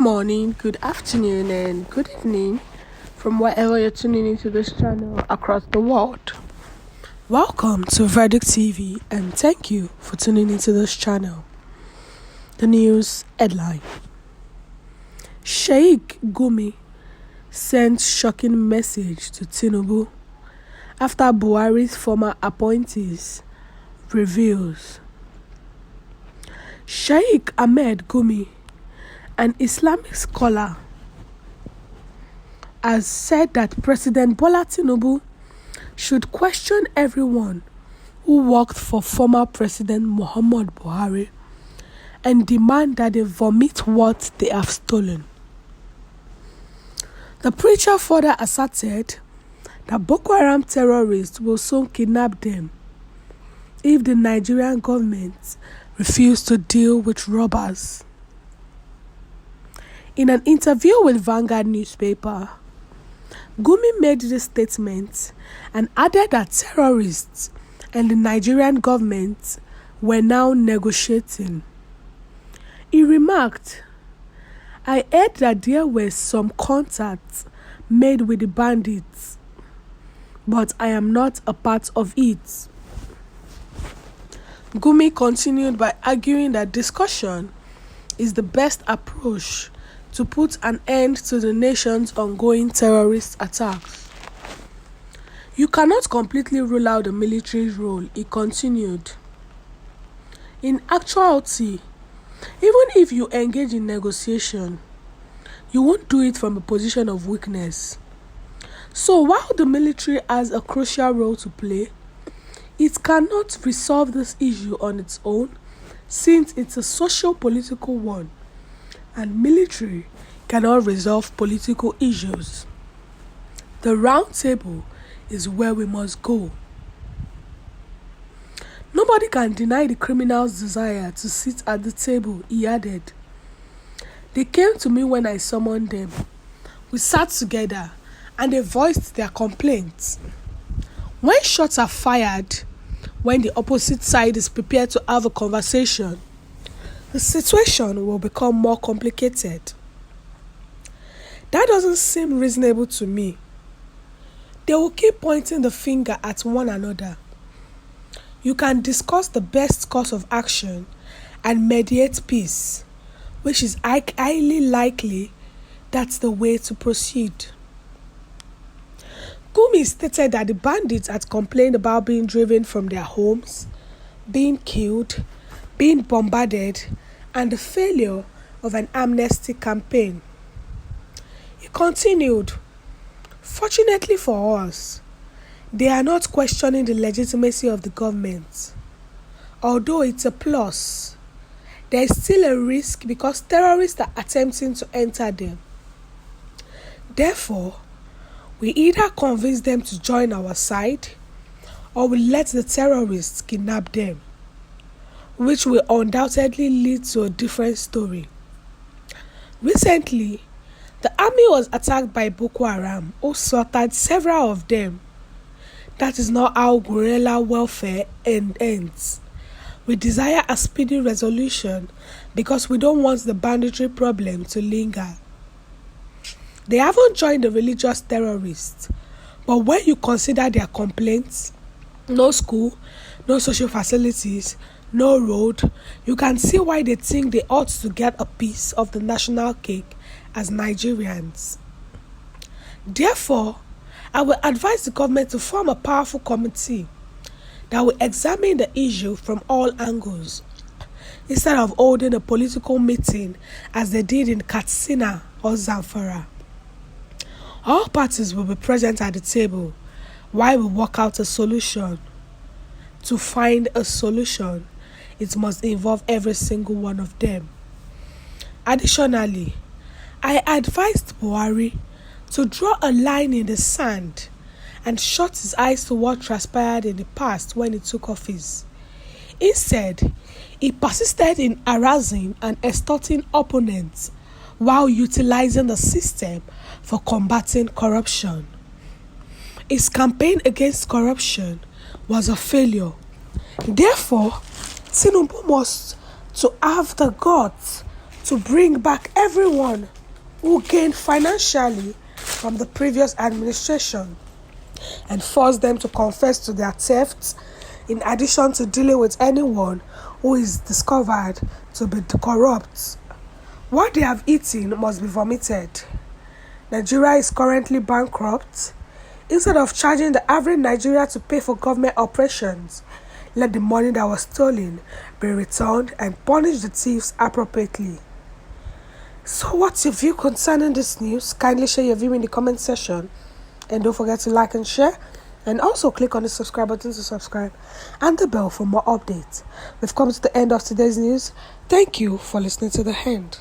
morning, good afternoon, and good evening from wherever you're tuning into this channel across the world. Welcome to Verdict TV, and thank you for tuning into this channel. The news headline: Sheikh GÚMÍ sends shocking message to TINUBU after Buhari's former appointees reveals. Sheikh Ahmed GÚMÍ, an Islamic scholar, has said that President Bola Tinubu should question everyone who worked for former President Muhammad Buhari and demand that they vomit what they have stolen. The preacher further asserted that Boko Haram terrorists will soon kidnap them if the Nigerian government refuse to deal with robbers. In an interview with Vanguard newspaper, GÚMÍ made this statement and added that terrorists and the Nigerian government were now negotiating. He remarked, "I heard that there were some contacts made with the bandits, but I am not a part of it." GÚMÍ continued by arguing that discussion is the best approach to put an end to the nation's ongoing terrorist attacks. "You cannot completely rule out the military's role," he continued. "In actuality, even if you engage in negotiation, you won't do it from a position of weakness. So while the military has a crucial role to play, it cannot resolve this issue on its own since it's a socio-political one, and military cannot resolve political issues. The round table is where we must go. Nobody can deny the criminals' desire to sit at the table," he added. "They came to me when I summoned them. We sat together and they voiced their complaints. When shots are fired, when the opposite side is prepared to have a conversation, the situation will become more complicated. That doesn't seem reasonable to me. They will keep pointing the finger at one another. You can discuss the best course of action and mediate peace, which is highly likely that's the way to proceed." GÚMÍ stated that the bandits had complained about being driven from their homes, being killed, being bombarded, and the failure of an amnesty campaign. He continued, "Fortunately for us, they are not questioning the legitimacy of the government. Although it's a plus, there is still a risk because terrorists are attempting to enter them. Therefore, we either convince them to join our side or we let the terrorists kidnap them, which will undoubtedly lead to a different story. Recently, the army was attacked by Boko Haram, who slaughtered several of them. That is not how guerrilla warfare ends. We desire a speedy resolution because we don't want the banditry problem to linger. They haven't joined the religious terrorists, but when you consider their complaints, no school, no social facilities, no road, you can see why they think they ought to get a piece of the national cake as Nigerians. Therefore, I will advise the government to form a powerful committee that will examine the issue from all angles, instead of holding a political meeting as they did in Katsina or Zamfara. All parties will be present at the table while we work out a solution. To find a solution, it must involve every single one of them. Additionally, I advised Buhari to draw a line in the sand and shut his eyes to what transpired in the past when he took office. Instead, he persisted in harassing and extorting opponents while utilizing the system for combating corruption. His campaign against corruption was a failure. Therefore, Tinubu must have the guts to bring back everyone who gained financially from the previous administration and forced them to confess to their thefts, in addition to dealing with anyone who is discovered to be corrupt. What they have eaten must be vomited. Nigeria is currently bankrupt. Instead of charging the average Nigerian to pay for government operations, let the money that was stolen be returned and punish the thieves appropriately. So what's your view concerning this news? Kindly share your view in the comment section. And don't forget to like and share. And also click on the subscribe button to subscribe and the bell for more updates. We've come to the end of today's news. Thank you for listening to the end.